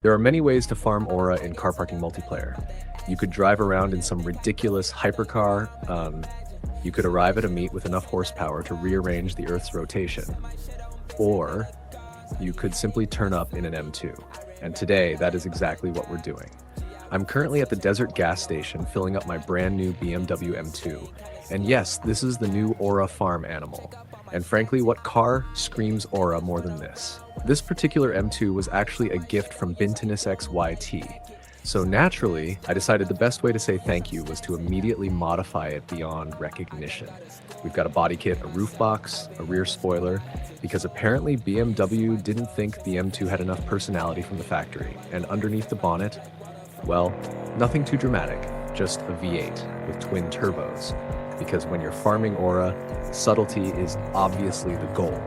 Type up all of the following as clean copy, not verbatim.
There are many ways to farm aura in car parking multiplayer. You could drive around in some ridiculous hypercar. You could arrive at a meet with enough horsepower to rearrange the Earth's rotation. Or you could simply turn up in an M2. And today, that is exactly what we're doing. I'm currently at the desert gas station filling up my brand new BMW M2. And yes, this is the new aura farm animal. And frankly, what car screams aura more than this? This particular M2 was actually a gift from Bintenisxx YT. So naturally, I decided the best way to say thank you was to immediately modify it beyond recognition. We've got a body kit, a roof box, a rear spoiler, because apparently BMW didn't think the M2 had enough personality from the factory. And underneath the bonnet, well, nothing too dramatic, just a V8 with twin turbos. Because when you're farming aura, subtlety is obviously the goal.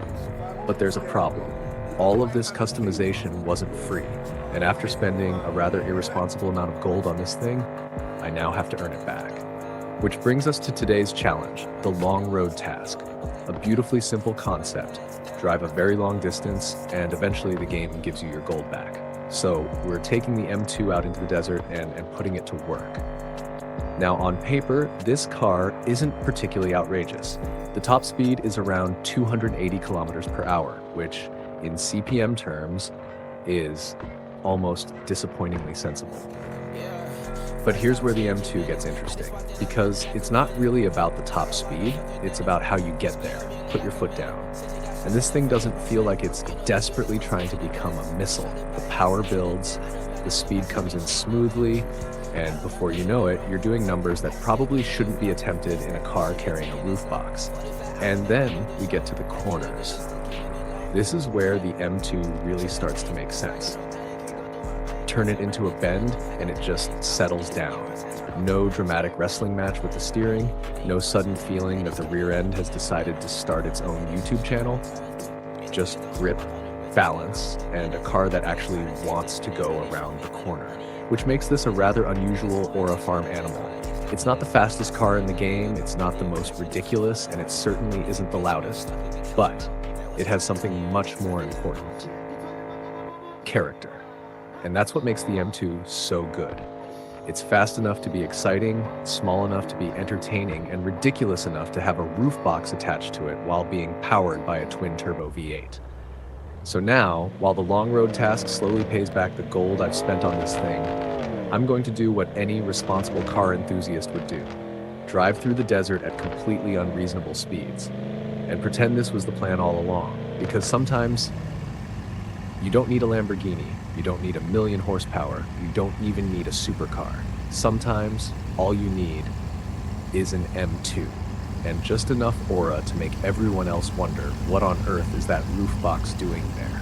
But there's a problem. All of this customization wasn't free, and after spending a rather irresponsible amount of gold on this thing, I now have to earn it back. Which brings us to today's challenge, the long road task. A beautifully simple concept. Drive a very long distance, and eventually the game gives you your gold back. So we're taking the M2 out into the desert and putting it to work. Now on paper, this car isn't particularly outrageous. The top speed is around 280 kilometers per hour, which in CPM terms is almost disappointingly sensible. But here's where the M2 gets interesting, because it's not really about the top speed, it's about how you get there. Put your foot down. And this thing doesn't feel like it's desperately trying to become a missile. The power builds, the speed comes in smoothly, and before you know it, you're doing numbers that probably shouldn't be attempted in a car carrying a roof box. And then we get to the corners. This is where the M2 really starts to make sense. Turn it into a bend and it just settles down. No dramatic wrestling match with the steering, no sudden feeling that the rear end has decided to start its own YouTube channel. Just grip, balance, and a car that actually wants to go around the corner, which makes this a rather unusual aura farm animal. It's not the fastest car in the game, it's not the most ridiculous, and it certainly isn't the loudest, but it has something much more important. Character. And that's what makes the M2 so good. It's fast enough to be exciting, small enough to be entertaining, and ridiculous enough to have a roof box attached to it while being powered by a twin-turbo V8. So now, while the long road task slowly pays back the gold I've spent on this thing, I'm going to do what any responsible car enthusiast would do. Drive through the desert at completely unreasonable speeds. And pretend this was the plan all along. Because sometimes, you don't need a Lamborghini, you don't need 1,000,000 horsepower, you don't even need a supercar. Sometimes, all you need is an M2. And just enough aura to make everyone else wonder what on earth is that roof box doing there.